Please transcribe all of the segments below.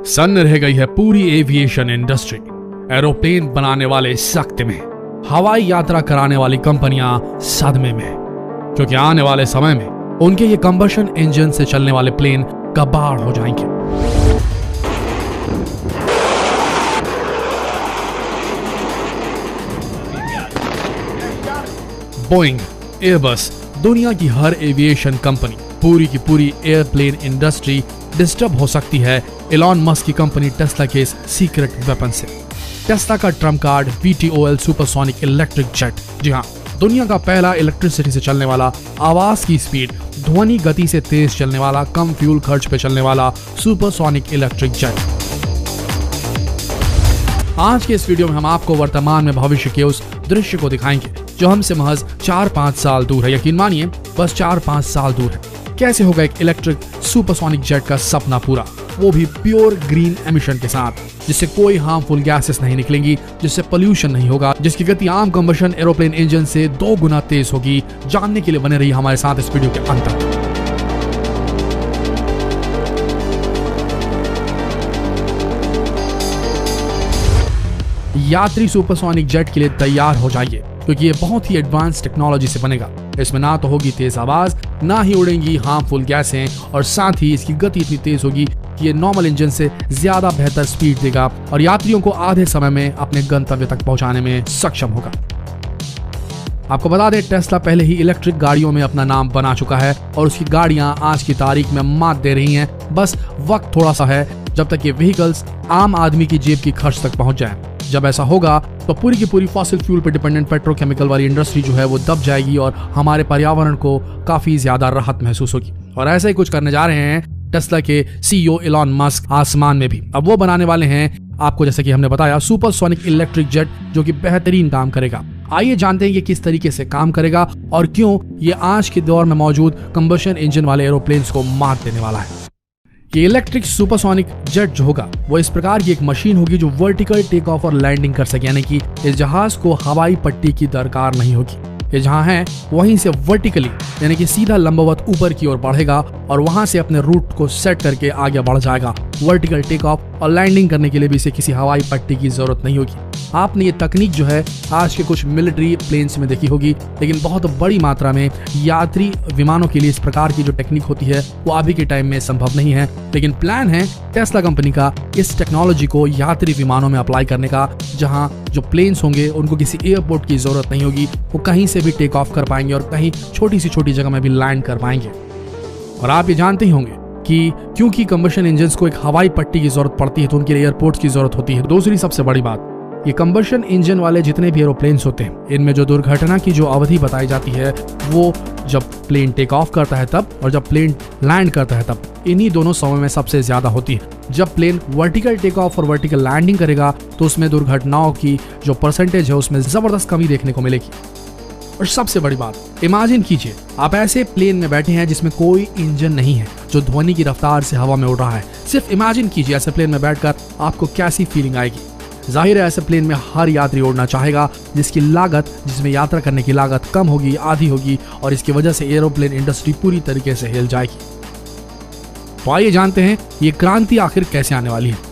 सन्न रह गई है पूरी एविएशन इंडस्ट्री। एरोप्लेन बनाने वाले सख्त में, हवाई यात्रा कराने वाली कंपनियां सदमे में, क्योंकि आने वाले समय में उनके ये कंबशन इंजन से चलने वाले प्लेन कबाड़ हो जाएंगे। बोइंग, एयरबस, दुनिया की हर एविएशन कंपनी, पूरी की पूरी एयरप्लेन इंडस्ट्री डिस्टर्ब हो सकती है एलॉन मस्क की कंपनी टेस्ला के इस सीक्रेट वेपन से। टेस्ला का trump card VTOL supersonic electric jet. जी हाँ, दुनिया का पहला इलेक्ट्रिसिटी से चलने वाला, आवाज की स्पीड, ध्वनि गति से तेज चलने वाला, कम फ्यूल खर्च पे चलने वाला सुपरसोनिक इलेक्ट्रिक जेट। आज के इस वीडियो में हम आपको वर्तमान में भविष्य के उस दृश्य को दिखाएंगे जो हमसे महज 4-5 साल दूर है। यकीन मानिए, बस 4-5 साल दूर है। कैसे होगा एक इलेक्ट्रिक सुपरसोनिक जेट का सपना पूरा, वो भी प्योर ग्रीन एमिशन के साथ, जिससे कोई हार्मफुल गैसेस नहीं निकलेंगी, जिससे पोल्यूशन नहीं होगा, जिसकी गति आम कंबशन एरोप्लेन इंजन से 2 गुना तेज होगी। जानने के लिए बने रहिए हमारे साथ इस वीडियो के अंत तक। यात्री सुपरसोनिक जेट के लिए तैयार हो जाइए, क्योंकि ये बहुत ही एडवांस टेक्नोलॉजी से बनेगा। इसमें ना तो होगी तेज आवाज, ना ही उड़ेंगी हार्मफुल गैसें, और साथ ही इसकी गति इतनी तेज होगी कि ये नॉर्मल इंजन से ज्यादा बेहतर स्पीड देगा और यात्रियों को आधे समय में अपने गंतव्य तक पहुंचाने में सक्षम होगा। आपको बता दें, टेस्ला पहले ही इलेक्ट्रिक गाड़ियों में अपना नाम बना चुका है और उसकी गाड़ियां आज की तारीख में मात दे रही हैं। बस वक्त थोड़ा सा है जब तक ये व्हीकल्स आम आदमी की जेब की खर्च तक पहुंच जाए। जब ऐसा होगा तो पूरी की पूरी फॉसिल फ्यूल पे डिपेंडेंट पेट्रोकेमिकल वाली इंडस्ट्री जो है वो दब जाएगी और हमारे पर्यावरण को काफी ज्यादा राहत महसूस होगी। और ऐसा ही कुछ करने जा रहे हैं टेस्ला के CEO एलॉन मस्क आसमान में भी। अब वो बनाने वाले हैं आपको, जैसे कि हमने बताया, सुपरसोनिक इलेक्ट्रिक जेट जो कि बेहतरीन काम करेगा। आइए जानते हैं कि किस तरीके से काम करेगा और क्यों ये आज के दौर में मौजूद कंबशन इंजन वाले एरोप्लेन्स को मात देने वाला है। ये इलेक्ट्रिक सुपरसोनिक जेट जो होगा वो इस प्रकार की एक मशीन होगी जो वर्टिकल टेक ऑफ और लैंडिंग कर सके, यानी कि इस जहाज को हवाई पट्टी की दरकार नहीं होगी। ये जहां है वहीं से वर्टिकली, यानी कि सीधा लंबवत ऊपर की ओर बढ़ेगा और वहां से अपने रूट को सेट करके आगे बढ़ जाएगा। वर्टिकल टेक ऑफ और लैंडिंग करने के लिए भी इसे किसी हवाई पट्टी की जरूरत नहीं होगी। आपने ये तकनीक जो है आज के कुछ मिलिट्री प्लेन्स में देखी होगी, लेकिन बहुत बड़ी मात्रा में यात्री विमानों के लिए इस प्रकार की जो टेक्निक होती है वो अभी के टाइम में संभव नहीं है। लेकिन प्लान है टेस्ला कंपनी का इस टेक्नोलॉजी को यात्री विमानों में अप्लाई करने का, जहां जो प्लेन्स होंगे उनको किसी एयरपोर्ट की जरूरत नहीं होगी, वो कहीं से भी टेक ऑफ कर पाएंगे और कहीं छोटी सी छोटी जगह में भी लैंड कर पाएंगे। और आप ये जानते ही होंगे कि क्योंकि कंबशन इंजन्स को एक हवाई पट्टी की जरूरत पड़ती है तो उनके लिए एयरपोर्ट्स की जरूरत होती है। दूसरी सबसे बड़ी बात, ये कंबशन इंजन वाले जितने भी एरोप्लेन्स होते हैं, इनमें जो दुर्घटना की जो अवधि बताई जाती है वो जब प्लेन टेक ऑफ करता है तब और जब प्लेन लैंड करता है तब, इन्हीं दोनों समय में सबसे ज्यादा होती है। जब प्लेन वर्टिकल टेक ऑफ और वर्टिकल लैंडिंग करेगा तो उसमें दुर्घटनाओं की जो परसेंटेज है उसमें जबरदस्त कमी देखने को मिलेगी। और सबसे बड़ी बात, इमेजिन कीजिए आप ऐसे प्लेन में बैठे हैं जिसमें कोई इंजन नहीं है, जो ध्वनि की रफ्तार से हवा में उड़ रहा है। सिर्फ इमेजिन कीजिए ऐसे प्लेन में बैठकर आपको कैसी फीलिंग आएगी। जाहिर है ऐसे प्लेन में हर यात्री उड़ना चाहेगा, जिसकी लागत, जिसमें यात्रा करने की लागत कम होगी, आधी होगी, और इसकी वजह से एरोप्लेन इंडस्ट्री पूरी तरीके से हिल जाएगी। तो आइए जानते हैं ये क्रांति आखिर कैसे आने वाली है।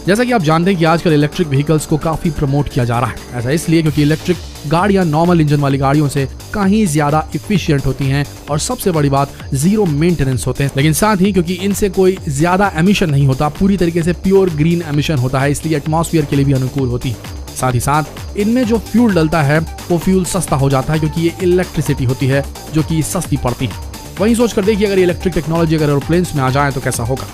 जैसा कि आप जानते हैं कि आजकल इलेक्ट्रिक व्हीकल्स को काफी प्रमोट किया जा रहा है। ऐसा इसलिए क्योंकि इलेक्ट्रिक गाड़ियां नॉर्मल इंजन वाली गाड़ियों से कहीं ज्यादा इफिशिएंट होती हैं और सबसे बड़ी बात, जीरो मेंटेनेंस होते हैं। लेकिन साथ ही क्योंकि इनसे कोई ज्यादा एमिशन नहीं होता, पूरी तरीके से प्योर ग्रीन एमिशन होता है, इसलिए एटमॉस्फेयर के लिए भी अनुकूल होती है। साथ ही साथ इनमें जो फ्यूल डलता है वो फ्यूल सस्ता हो जाता है, क्योंकि ये इलेक्ट्रिसिटी होती है जो कि सस्ती पड़ती है। वहीं सोचकर देखिए, अगर इलेक्ट्रिक टेक्नोलॉजी अगर एरोप्लेन्स में आ जाए तो कैसा होगा।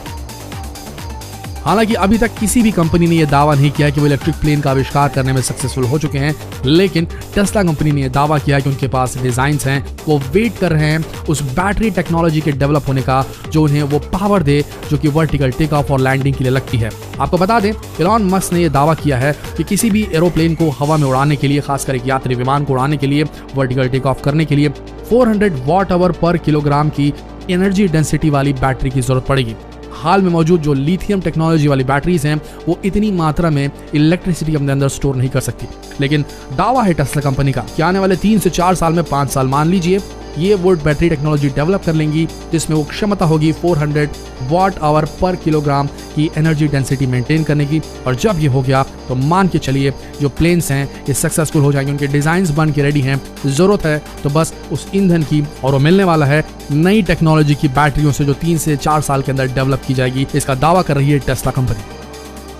हालांकि अभी तक किसी भी कंपनी ने यह दावा नहीं किया कि वो इलेक्ट्रिक प्लेन का आविष्कार करने में सक्सेसफुल हो चुके हैं, लेकिन टेस्ला कंपनी ने यह दावा किया कि उनके पास डिजाइन्स हैं, वो वेट कर रहे हैं उस बैटरी टेक्नोलॉजी के डेवलप होने का जो उन्हें वो पावर दे जो कि वर्टिकल टेक ऑफ और लैंडिंग के लिए लगती है। आपको बता दें, एलॉन मस्क ने यह दावा किया है कि किसी भी एरोप्लेन को हवा में उड़ाने के लिए, खासकर एक यात्री विमान को उड़ाने के लिए, वर्टिकल टेक ऑफ करने के लिए 400 वॉट आवर पर किलोग्राम की एनर्जी डेंसिटी वाली बैटरी की जरूरत पड़ेगी। हाल में मौजूद जो लिथियम टेक्नोलॉजी वाली बैटरीज हैं वो इतनी मात्रा में इलेक्ट्रिसिटी अपने अंदर स्टोर नहीं कर सकती। लेकिन दावा है टेस्ला कंपनी का कि आने वाले 3 से 4 साल में, 5 साल मान लीजिए, ये वुड बैटरी टेक्नोलॉजी डेवलप कर लेंगी जिसमें वो क्षमता होगी 400 वाट आवर पर किलोग्राम की एनर्जी डेंसिटी मेंटेन करने की। और जब ये हो गया तो मान के चलिए जो प्लेन्स हैं ये सक्सेसफुल हो जाएंगे, उनके डिजाइन बन के रेडी हैं। जरूरत है तो बस उस ईंधन की, और वो मिलने वाला है नई टेक्नोलॉजी की बैटरियों से जो 3 से 4 साल के अंदर डेवलप की जाएगी। इसका दावा कर रही है टेस्ला कंपनी।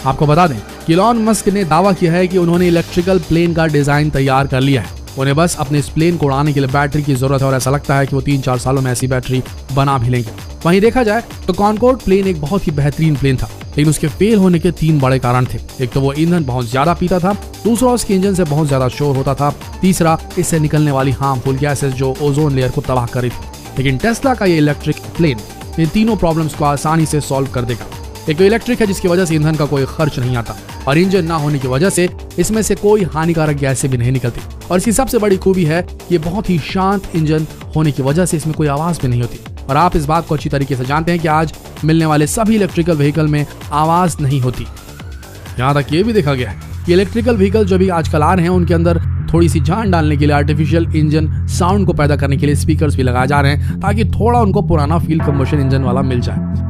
आपको बता दें कि इलॉन मस्क ने दावा किया है कि उन्होंने इलेक्ट्रिकल प्लेन का डिजाइन तैयार कर लिया है। उन्हें बस अपने इस प्लेन को उड़ाने के लिए बैटरी की जरूरत है और ऐसा लगता है कि वो 3-4 सालों में ऐसी बैटरी बना भी लेंगे। वहीं देखा जाए तो कॉन्कोर्ड प्लेन एक बहुत ही बेहतरीन प्लेन था, लेकिन उसके फेल होने के 3 बड़े कारण थे। एक तो वो ईंधन बहुत ज्यादा पीता था, दूसरा उसके इंजन से बहुत ज्यादा शोर होता था, तीसरा इससे निकलने वाली हार्मफुल गैसेस जो ओजोन लेयर को तबाह कर रही थी। लेकिन टेस्ला का ये इलेक्ट्रिक प्लेन इन तीनों प्रॉब्लम्स को आसानी से सॉल्व कर देगा। एक तो इलेक्ट्रिक है जिसकी वजह से ईंधन का कोई खर्च नहीं आता, और इंजन ना होने की वजह से इसमें से कोई हानिकारक गैसें भी नहीं निकलती। और इसकी सबसे बड़ी खूबी है ये बहुत ही शांत इंजन होने की वजह से इसमें कोई आवाज भी नहीं होती। और आप इस बात को अच्छी तरीके से जानते हैं कि आज मिलने वाले सभी इलेक्ट्रिकल व्हीकल में आवाज नहीं होती। यहाँ तक ये भी देखा गया है कि इलेक्ट्रिकल व्हीकल जो भी आजकल आ रहे हैं उनके अंदर थोड़ी सी जान डालने के लिए आर्टिफिशियल इंजन साउंड को पैदा करने के लिए स्पीकर्स भी लगाए जा रहे हैं, ताकि थोड़ा उनको पुराना फील कंबशन इंजन वाला मिल जाए।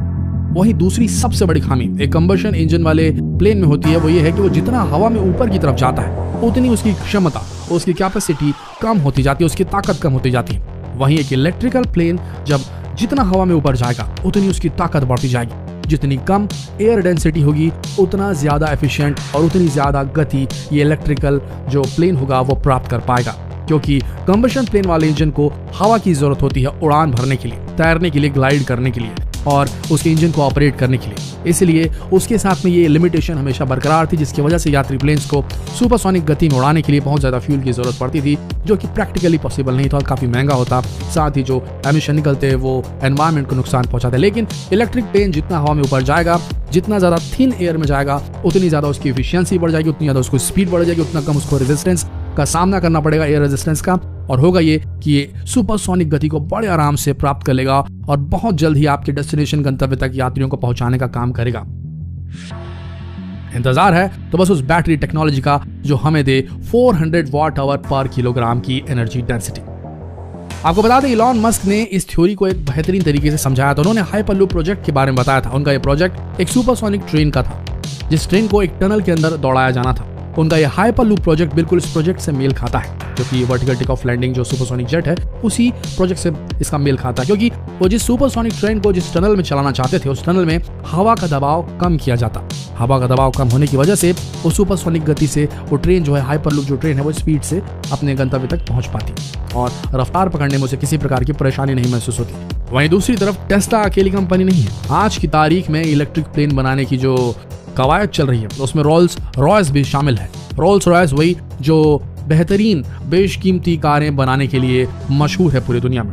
वहीं दूसरी सबसे बड़ी खामी एक कंबशन इंजन वाले प्लेन में होती है, वो ये है कि वो जितना हवा में ऊपर की तरफ जाता है उतनी उसकी क्षमता, उसकी कैपेसिटी कम होती जाती है, उसकी ताकत कम होती जाती है। वहीं एक इलेक्ट्रिकल प्लेन जब जितना हवा में ऊपर जाएगा उतनी उसकी ताकत बढ़ती जाएगी। जितनी कम एयर डेंसिटी होगी उतना ज्यादा एफिशिएंट और उतनी ज्यादा गति ये इलेक्ट्रिकल जो प्लेन होगा वो प्राप्त कर पाएगा, क्योंकि कंबशन प्लेन वाले इंजन को हवा की जरूरत होती है उड़ान भरने के लिए, तैरने के लिए, ग्लाइड करने के लिए और उसके इंजन को ऑपरेट करने के लिए। इसलिए उसके साथ में ये लिमिटेशन हमेशा बरकरार थी, जिसकी वजह से यात्री प्लेन्स को सुपरसोनिक गति में उड़ाने के लिए बहुत ज्यादा फ्यूल की जरूरत पड़ती थी, जो कि प्रैक्टिकली पॉसिबल नहीं था और काफी महंगा होता। साथ ही जो एमिशन निकलते वो एनवायरमेंट को नुकसान पहुंचाते। लेकिन इलेक्ट्रिक प्लेन जितना हवा में ऊपर जाएगा, जितना ज्यादा थिन एयर में जाएगा, उतनी ज्यादा उसकी एफिशिएंसी बढ़ जाएगी, उतनी ज्यादा उसको स्पीड बढ़ जाएगी, उतना कम उसको रेजिस्टेंस का सामना करना पड़ेगा, एयर रेजिस्टेंस का। और होगा ये कि ये सुपरसोनिक गति को बड़े आराम से प्राप्त कर लेगा और बहुत जल्द ही आपके डेस्टिनेशन गंतव्य तक यात्रियों को पहुंचाने का काम करेगा। इंतजार है तो बस उस बैटरी टेक्नोलॉजी का जो हमें दे 400 वाट आवर पर किलोग्राम की एनर्जी डेंसिटी। आपको बता दें इलॉन मस्क ने इस थ्योरी को एक बेहतरीन तरीके से समझाया था। उन्होंने हाइपरलूप प्रोजेक्ट के बारे में बताया था। उनका ये प्रोजेक्ट एक सुपरसोनिक ट्रेन का था, जिस ट्रेन को एक टनल के अंदर दौड़ाया जाना था। उनका ये हाइपरलूप प्रोजेक्ट बिल्कुल इस प्रोजेक्ट से मेल खाता है, क्योंकि वर्टिकल टेक ऑफ लैंडिंग जो सुपरसोनिक जेट है उसी प्रोजेक्ट से इसका मेल खाता है। क्योंकि वो जिस सुपरसोनिक ट्रेन को जिस टनल में चलाना चाहते थे, उस टनल में हवा का दबाव कम किया जाता। हवा का दबाव कम होने की वजह से वो सुपरसोनिक गति से वो ट्रेन जो है, हाइपरलूप जो ट्रेन है, वो स्पीड से अपने गंतव्य तक पहुंच पाती और रफ्तार पकड़ने में उसे किसी प्रकार की परेशानी नहीं महसूस होती। वहीं दूसरी तरफ टेस्ला अकेली कंपनी नहीं है। आज की तारीख में इलेक्ट्रिक प्लेन बनाने की जो कवायद चल रही है उसमें रोल्स रॉयस भी शामिल है। रोल्स रॉयस वही जो बेहतरीन बेशकीमती कारें बनाने के लिए मशहूर है पूरी दुनिया में।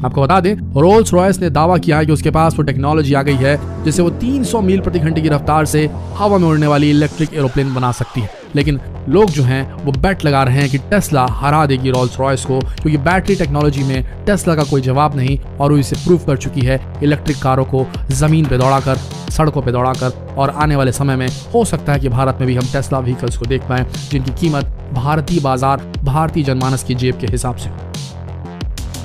आपको बता दें रोल्स रॉयस ने दावा किया है कि उसके पास वो टेक्नोलॉजी आ गई है जिससे वो 300 मील प्रति घंटे की रफ्तार से हवा में उड़ने वाली इलेक्ट्रिक एरोप्लेन बना सकती है। लेकिन लोग जो हैं वो बेट लगा रहे हैं कि टेस्ला हरा देगी रोल्स रॉयस को, क्योंकि बैटरी टेक्नोलॉजी में टेस्ला का कोई जवाब नहीं और वो इसे प्रूव कर चुकी है इलेक्ट्रिक कारों को जमीन पे दौड़ाकर, सड़कों पे दौड़ाकर। और आने वाले समय में हो सकता है कि भारत में भी हम टेस्ला व्हीकल्स को देख पाएं जिनकी कीमत भारतीय बाजार, भारतीय जनमानस की जेब के हिसाब से।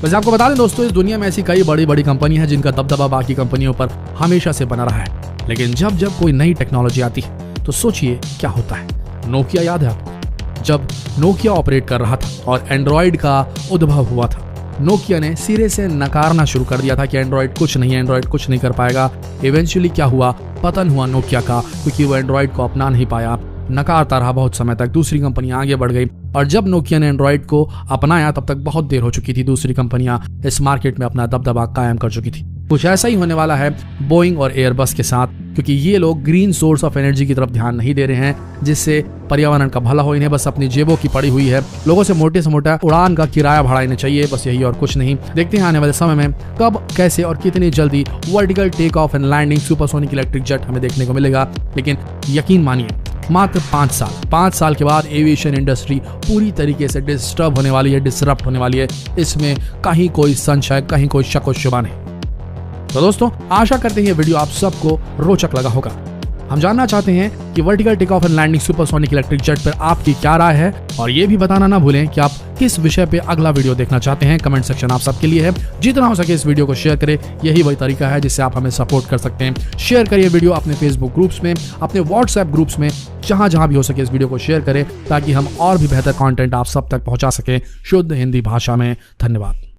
वैसे आपको बता दें दोस्तों, इस दुनिया में ऐसी कई बड़ी बड़ी कंपनी है जिनका दबदबा बाकी कंपनियों पर हमेशा से बना रहा है। लेकिन जब जब कोई नई टेक्नोलॉजी आती है तो सोचिए क्या होता है। नोकिया याद है आपको? जब नोकिया ऑपरेट कर रहा था और एंड्रॉइड का उद्भव हुआ था, नोकिया ने सिरे से नकारना शुरू कर दिया था कि एंड्रॉइड कुछ नहीं है, एंड्रॉइड कुछ नहीं कर पाएगा। इवेंचुअली क्या हुआ, पतन हुआ नोकिया का, क्योंकि वो एंड्रॉइड को अपना नहीं पाया, नकारता रहा बहुत समय तक। दूसरी कंपनियां आगे बढ़ गई और जब नोकिया ने एंड्रॉइड को अपनाया तब तक बहुत देर हो चुकी थी। दूसरी कंपनियां इस मार्केट में अपना दबदबा कायम कर चुकी थी। कुछ ऐसा ही होने वाला है बोइंग और एयरबस के साथ, क्योंकि ये लोग ग्रीन सोर्स ऑफ एनर्जी की तरफ ध्यान नहीं दे रहे हैं जिससे पर्यावरण का भला हो। इन्हें बस अपनी जेबों की पड़ी हुई है। लोगों से मोटे से मोटा उड़ान का किराया भाड़ा इन्हें चाहिए, बस यही और कुछ नहीं। देखते हैं आने वाले समय में कब, कैसे और कितनी जल्दी vertical take off and landing supersonic electric jet हमें देखने को मिलेगा। लेकिन यकीन मानिए मात्र 5 साल के बाद एविएशन इंडस्ट्री पूरी तरीके से डिस्टर्ब होने वाली है, डिसरप्ट होने वाली है। इसमें कहीं कोई संशय, कहीं कोई शक व शुबा नहीं। तो दोस्तों आशा करते हैं ये वीडियो आप सबको रोचक लगा होगा। हम जानना चाहते हैं कि vertical take off and landing supersonic electric jet पर आपकी क्या राय है, और ये भी बताना ना भूलें कि आप किस विषय पे अगला वीडियो देखना चाहते हैं। कमेंट सेक्शन आप सबके लिए है। जितना हो सके इस वीडियो को शेयर करें, यही वही तरीका है जिससे आप हमें सपोर्ट कर सकते हैं। शेयर करिए वीडियो अपने फेसबुक ग्रुप्स में, अपने व्हाट्सएप ग्रुप्स में, जहां भी हो सके इस वीडियो को शेयर करें ताकि हम और भी बेहतर कंटेंट आप सब तक पहुंचा सकें शुद्ध हिंदी भाषा में। धन्यवाद।